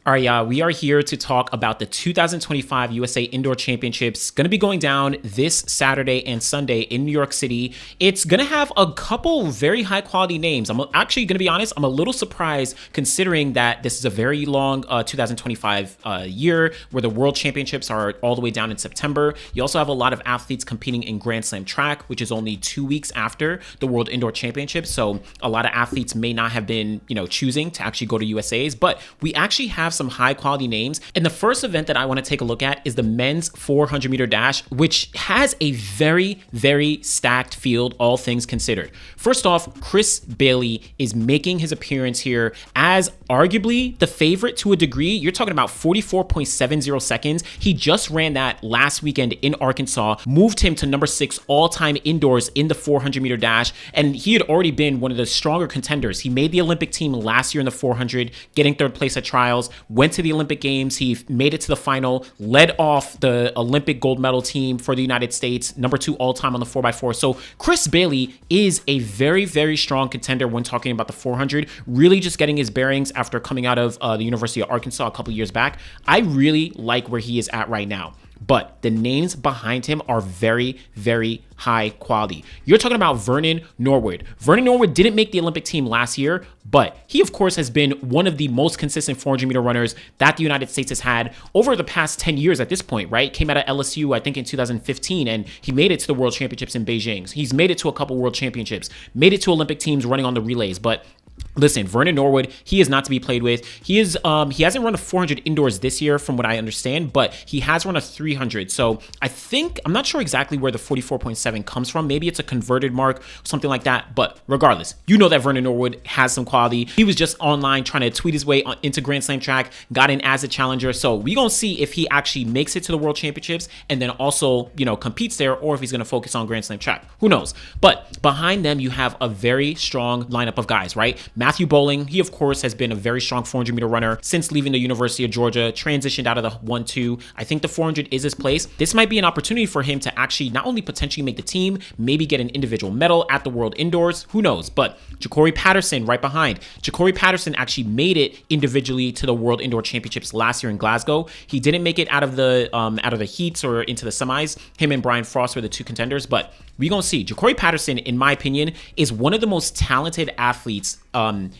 All right, yeah, we are here to talk about the 2025 USA Indoor Championships. Going to be going down this Saturday and Sunday in New York City. It's going to have a couple very high quality names. I'm actually going to be honest, I'm a little surprised considering that this is a very long 2025 year where the World Championships are all the way down in September. You also have a lot of athletes competing in Grand Slam track, which is only 2 weeks after the World Indoor Championships. So a lot of athletes may not have been, choosing to actually go to USA's, but we actually have some high quality names. And the first event that I want to take a look at is the men's 400 meter dash, which has a very, very stacked field, all things considered. First off, Chris Bailey is making his appearance here as arguably the favorite to a degree. You're talking about 44.70 seconds. He just ran that last weekend in Arkansas, moved him to number 6 all-time indoors in the 400 meter dash. And he had already been one of the stronger contenders. He made the Olympic team last year in the 400, getting 3rd place at trials, went to the Olympic Games. He made it to the final, led off the Olympic gold medal team for the United States, number 2 all-time on the 4x4. So Chris Bailey is a very, very strong contender when talking about the 400, really just getting his bearings after coming out of the University of Arkansas a couple years back. I really like where he is at right now. But the names behind him are very, very high quality. You're talking about Vernon Norwood. Vernon Norwood didn't make the Olympic team last year, but he, of course, has been one of the most consistent 400 meter runners that the United States has had over the past 10 years at this point, right? Came out of LSU, I think, in 2015, and he made it to the World Championships in Beijing. He's made it to a couple World Championships, made it to Olympic teams running on the relays, but listen, Vernon Norwood, he is not to be played with. He hasn't run a 400 indoors this year from what I understand, but he has run a 300. So I'm not sure exactly where the 44.7 comes from. Maybe it's a converted mark, something like that. But regardless, you know that Vernon Norwood has some quality. He was just online trying to tweet his way into Grand Slam track, got in as a challenger. So we're going to see if he actually makes it to the World Championships and then also, competes there, or if he's going to focus on Grand Slam track. Who knows? But behind them, you have a very strong lineup of guys, right? Matthew Bowling, he of course has been a very strong 400 meter runner since leaving the University of Georgia, transitioned out of the 1-2. I think the 400 is his place. This might be an opportunity for him to actually not only potentially make the team, maybe get an individual medal at the World Indoors, who knows? But Ja'Cory Patterson right behind. Ja'Cory Patterson actually made it individually to the World Indoor Championships last year in Glasgow. He didn't make it out of the heats or into the semis. Him and Brian Frost were the 2 contenders, but we're going to see. Ja'Cory Patterson, in my opinion, is one of the most talented athletes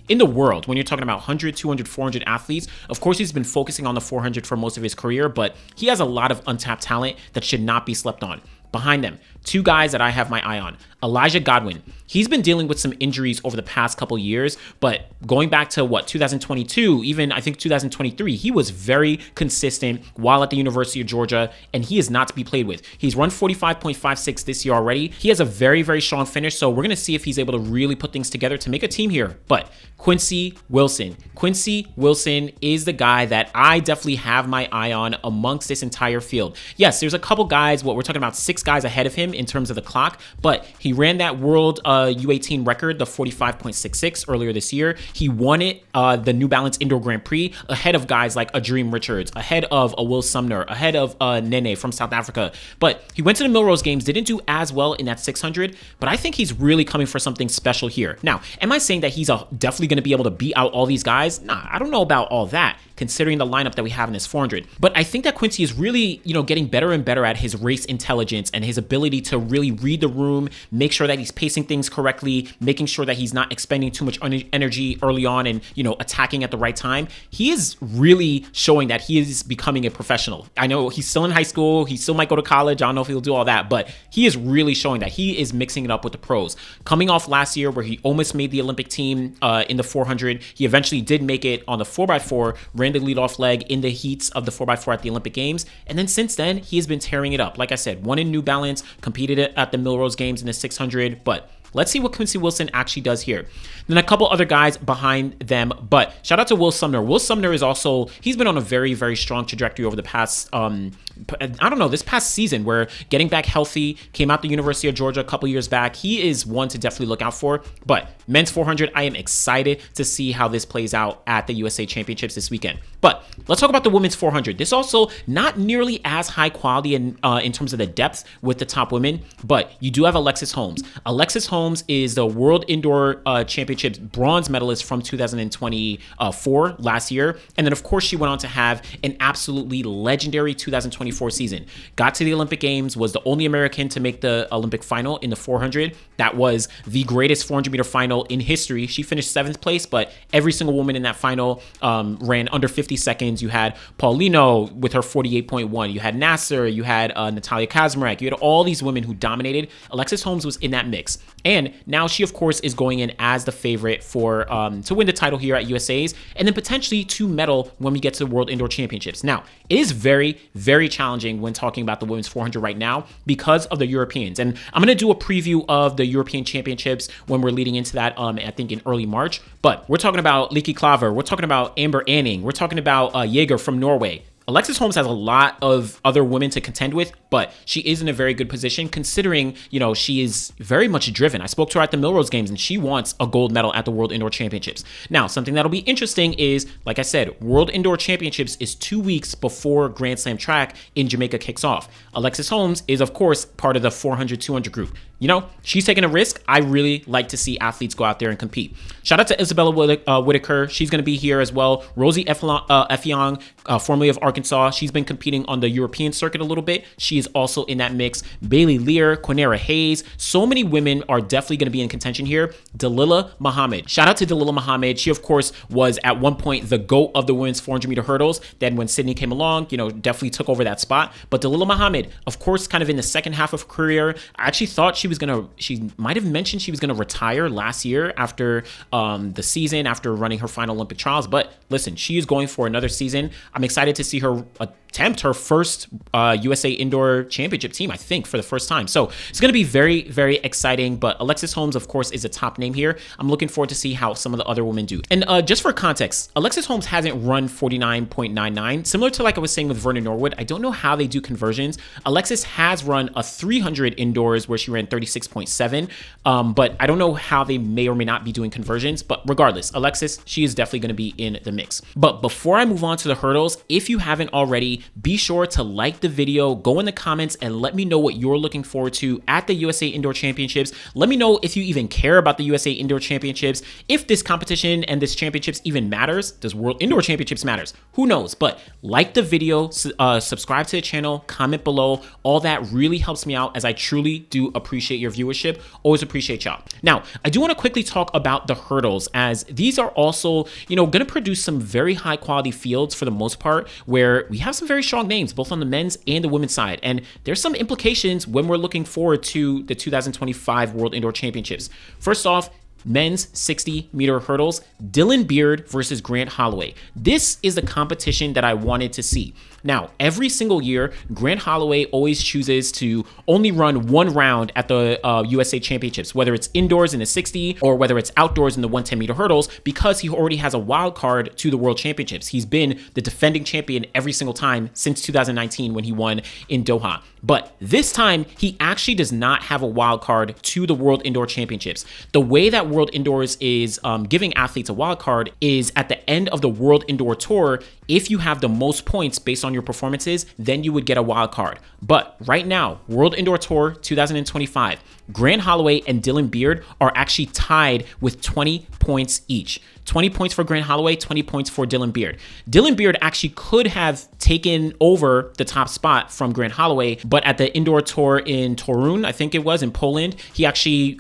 in the world. When you're talking about 100, 200, 400 athletes, of course, he's been focusing on the 400 for most of his career, but he has a lot of untapped talent that should not be slept on. Behind them, 2 guys that I have my eye on. Elijah Godwin. He's been dealing with some injuries over the past couple years, but going back to 2022, even I think 2023, he was very consistent while at the University of Georgia, and he is not to be played with. He's run 45.56 this year already. He has a very, very strong finish, so we're going to see if he's able to really put things together to make a team here. But Quincy Wilson. Quincy Wilson is the guy that I definitely have my eye on amongst this entire field. Yes, there's a couple guys, we're talking about 6 guys ahead of him in terms of the clock, but he ran that world U18 record, the 45.66 earlier this year. He won it, the New Balance Indoor Grand Prix, ahead of guys like Adreem Richards, ahead of Will Sumner, ahead of Nene from South Africa. But he went to the Millrose Games, didn't do as well in that 600, but I think he's really coming for something special here. Now, am I saying that he's definitely going to be able to beat out all these guys? Nah, I don't know about all that, considering the lineup that we have in this 400. But I think that Quincy is really, getting better and better at his race intelligence and his ability to really read the room, make sure that he's pacing things correctly, making sure that he's not expending too much energy early on and, attacking at the right time. He is really showing that he is becoming a professional. I know he's still in high school. He still might go to college. I don't know if he'll do all that, but he is really showing that he is mixing it up with the pros. Coming off last year where he almost made the Olympic team in the 400, he eventually did make it on the 4x4, ran the leadoff leg in the heats of the 4x4 at the Olympic Games. And then since then, he has been tearing it up. Like I said, won in New Balance, competed at the Millrose Games in the 600, but let's see what Quincy Wilson actually does here. Then a couple other guys behind them, but shout out to Will Sumner. Will Sumner is also, he's been on a very, very strong trajectory over the past I don't know, this past season where getting back healthy, came out the University of Georgia a couple years back. He is one to definitely look out for. But men's 400, I am excited to see how this plays out at the USA Championships this weekend. But let's talk about the women's 400. This also not nearly as high quality in terms of the depth with the top women, but you do have Alexis Holmes. Alexis Holmes is the World Indoor Championships bronze medalist from 2024 last year. And then, of course, she went on to have an absolutely legendary 2024 season. Got to the Olympic Games, was the only American to make the Olympic final in the 400. That was the greatest 400-meter final in history. She finished 7th place, but every single woman in that final ran under 50 seconds. You had Paulino with her 48.1. You had Nasser. You had Natalia Kazmarek. You had all these women who dominated. Alexis Holmes was in that mix. And now she, of course, is going in as the favorite for to win the title here at USA's and then potentially to medal when we get to the World Indoor Championships. Now, it is very, very challenging when talking about the women's 400 right now because of the Europeans. And I'm going to do a preview of the European Championships when we're leading into that, I think, in early March. But we're talking about Lieke Klaver. We're talking about Amber Anning. We're talking about Jaeger from Norway. Alexis Holmes has a lot of other women to contend with, but she is in a very good position considering, she is very much driven. I spoke to her at the Millrose Games and she wants a gold medal at the World Indoor Championships. Now, something that'll be interesting is, like I said, World Indoor Championships is 2 weeks before Grand Slam track in Jamaica kicks off. Alexis Holmes is, of course, part of the 400-200 group. She's taking a risk. I really like to see athletes go out there and compete. Shout out to Isabella Whitaker. She's going to be here as well. Rosie Effiong, formerly of Arkansas. She's been competing on the European circuit a little bit. She is also in that mix. Bailey Lear, Quinera Hayes. So many women are definitely going to be in contention here. Dalila Muhammad. Shout out to Dalila Muhammad. She, of course, was at one point the GOAT of the women's 400-meter hurdles. Then when Sydney came along, definitely took over that spot. But Dalila Muhammad, of course, kind of in the second half of her career, I actually thought she might have mentioned she was going to retire last year after the season, after running her final Olympic trials. But listen, she is going for another season. I'm excited to see her attempt her first USA Indoor Championship team, I think, for the first time. So it's going to be very, very exciting. But Alexis Holmes, of course, is a top name here. I'm looking forward to see how some of the other women do. And just for context, Alexis Holmes hasn't run 49.99. Similar to like I was saying with Vernon Norwood, I don't know how they do conversions. Alexis has run a 300 indoors where she ran 36.7. But I don't know how they may or may not be doing conversions. But regardless, Alexis, she is definitely going to be in the mix. But before I move on to the hurdles, if you haven't already, be sure to like the video, go in the comments, and let me know what you're looking forward to at the USA Indoor Championships. Let me know if you even care about the USA Indoor Championships, if this competition and this championships even matters. Does World Indoor Championships matters? Who knows? But like the video, subscribe to the channel, comment below. All that really helps me out as I truly do appreciate your viewership. Always appreciate y'all. Now, I do want to quickly talk about the hurdles, as these are also, going to produce some very high quality fields for the most part, where we have some very strong names, both on the men's and the women's side. And there's some implications when we're looking forward to the 2025 World Indoor Championships. First off, men's 60-meter hurdles, Dylan Beard versus Grant Holloway. This is the competition that I wanted to see. Now, every single year, Grant Holloway always chooses to only run one round at the USA Championships, whether it's indoors in the 60 or whether it's outdoors in the 110-meter hurdles, because he already has a wild card to the World Championships. He's been the defending champion every single time since 2019 when he won in Doha. But this time, he actually does not have a wild card to the World Indoor Championships. The way that World Indoors is giving athletes a wild card is at the end of the World Indoor Tour. If you have the most points based on your performances, then you would get a wild card. But right now, World Indoor Tour 2025, Grant Holloway and Dylan Beard are actually tied with 20 points each. 20 points for Grant Holloway, 20 points for Dylan Beard. Dylan Beard actually could have taken over the top spot from Grant Holloway, but at the indoor tour in Torun, I think it was, in Poland, he actually,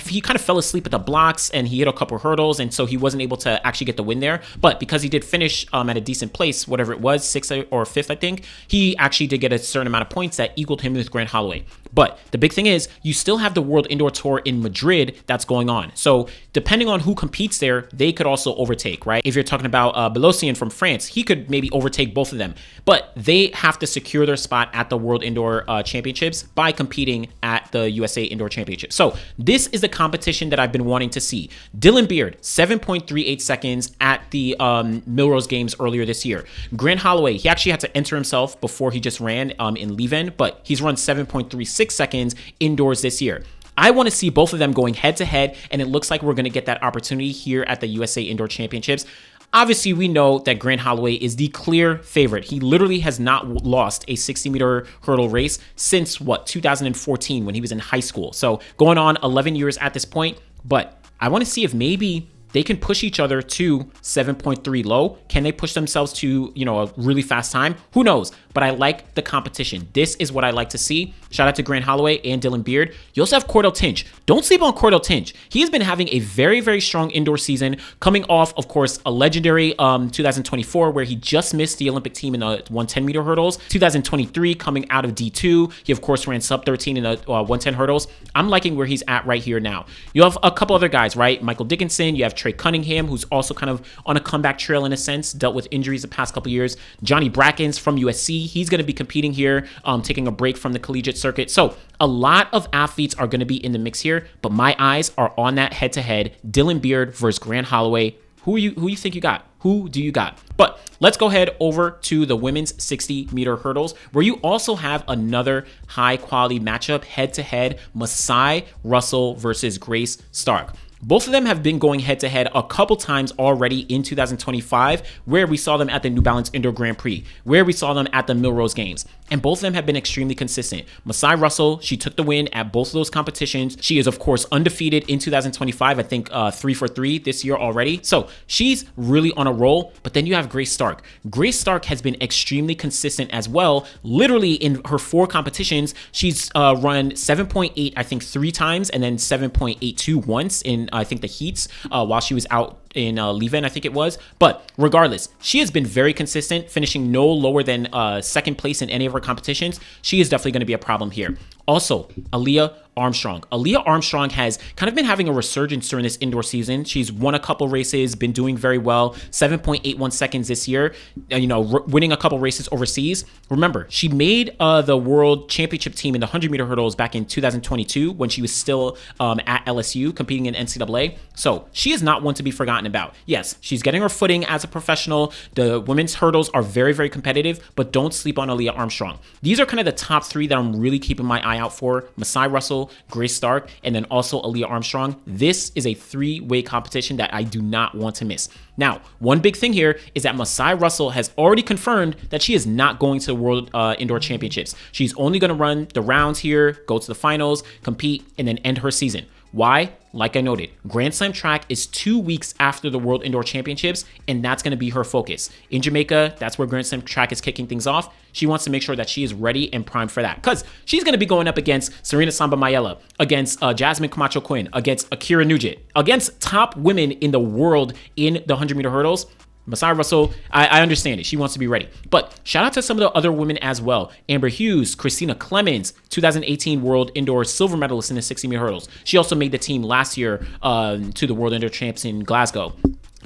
he kind of fell asleep at the blocks and he hit a couple hurdles, and so he wasn't able to actually get the win there. But because he did finish at a decent place, whatever it was, 6th or 5th, I think, he actually did get a certain amount of points that equaled him with Grant Holloway. But the big thing is you still have the World Indoor Tour in Madrid that's going on. So depending on who competes there, they could also overtake, right? If you're talking about Belosian from France, he could maybe overtake both of them. But they have to secure their spot at the World Indoor Championships by competing at the USA Indoor Championships. So this is the competition that I've been wanting to see. Dylan Beard, 7.38 seconds at the Millrose Games earlier this year. Grant Holloway, he actually had to enter himself before he just ran in Leven, but he's run 7.36 seconds indoors this year. I want to see both of them going head to head, and it looks like we're going to get that opportunity here at the USA Indoor Championships. Obviously, we know that Grant Holloway is the clear favorite. He literally has not lost a 60-meter hurdle race since, 2014 when he was in high school. So going on 11 years at this point, but I want to see if maybe they can push each other to 7.3 low. Can they push themselves to, a really fast time? Who knows? But I like the competition. This is what I like to see. Shout out to Grant Holloway and Dylan Beard. You also have Cordell Tinch. Don't sleep on Cordell Tinch. He has been having a very, very strong indoor season, coming off, of course, a legendary 2024 where he just missed the Olympic team in the 110-meter hurdles. 2023 coming out of D2. He, of course, ran sub 13 in the 110 hurdles. I'm liking where he's at right here now. You have a couple other guys, right? Michael Dickinson. You have Trey Cunningham, who's also kind of on a comeback trail in a sense, dealt with injuries the past couple years. Johnny Brackens from USC. He's going to be competing here, taking a break from the collegiate circuit. So a lot of athletes are going to be in the mix here, but my eyes are on that head-to-head Dylan Beard versus Grant Holloway. Who you think you got? Who do you got? But let's go ahead over to the women's 60-meter hurdles, where you also have another high-quality matchup, head-to-head, Masai Russell versus Grace Stark. Both of them have been going head-to-head a couple times already in 2025, where we saw them at the New Balance Indoor Grand Prix, where we saw them at the Millrose Games. And both of them have been extremely consistent. Masai Russell, she took the win at both of those competitions. She is, of course, undefeated in 2025. I think 3 for 3 this year already. So she's really on a roll. But then you have Grace Stark. Grace Stark has been extremely consistent as well. Literally in her 4 competitions, she's run 7.8, I think, 3 times, and then 7.82 once in, I think, the heats while she was out in Leven, I think it was. But regardless, she has been very consistent, finishing no lower than second place in any of her competitions. She is definitely going to be a problem here. Also, Aaliyah Armstrong. Aaliyah Armstrong has kind of been having a resurgence during this indoor season. She's won a couple races, been doing very well, 7.81 seconds this year, winning a couple races overseas. Remember, she made the World Championship team in the 100-meter hurdles back in 2022 when she was still at LSU competing in NCAA. So she is not one to be forgotten about. Yes, she's getting her footing as a professional. The women's hurdles are very, very competitive, but don't sleep on Aaliyah Armstrong. These are kind of the top 3 that I'm really keeping my eye out for. Masai Russell, Grace Stark, and then also Aaliyah Armstrong. This is a 3-way competition that I do not want to miss. Now, one big thing here is that Masai Russell has already confirmed that she is not going to the World Indoor Championships. She's only going to run the rounds here, go to the finals, compete, and then end her season. Why? Like I noted, Grand Slam track is 2 weeks after the World Indoor Championships, and that's going to be her focus. In Jamaica, that's where Grand Slam track is kicking things off. She wants to make sure that she is ready and primed for that, because she's going to be going up against Serena Samba Mayela, against Jasmine Camacho Quinn, against Akira Nugent, against top women in the world in the 100-meter hurdles. Masai Russell, I understand it. She wants to be ready. But shout out to some of the other women as well. Amber Hughes, Christina Clemens, 2018 World Indoor silver medalist in the 60-meter hurdles. She also made the team last year to the World Indoor Champs in Glasgow.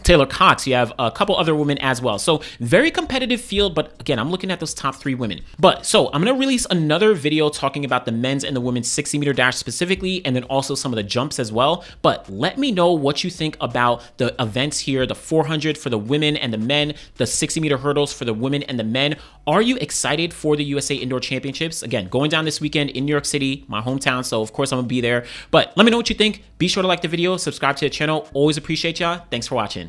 Taylor Cox, you have a couple other women as well. So very competitive field, but again, I'm looking at those top 3 women. But so I'm going to release another video talking about the men's and the women's 60-meter dash specifically, and then also some of the jumps as well. But let me know what you think about the events here, the 400 for the women and the men, the 60-meter hurdles for the women and the men. Are you excited for the USA Indoor Championships? Again, going down this weekend in New York City, my hometown, so of course I'm going to be there. But let me know what you think. Be sure to like the video, subscribe to the channel. Always appreciate y'all. Thanks for watching.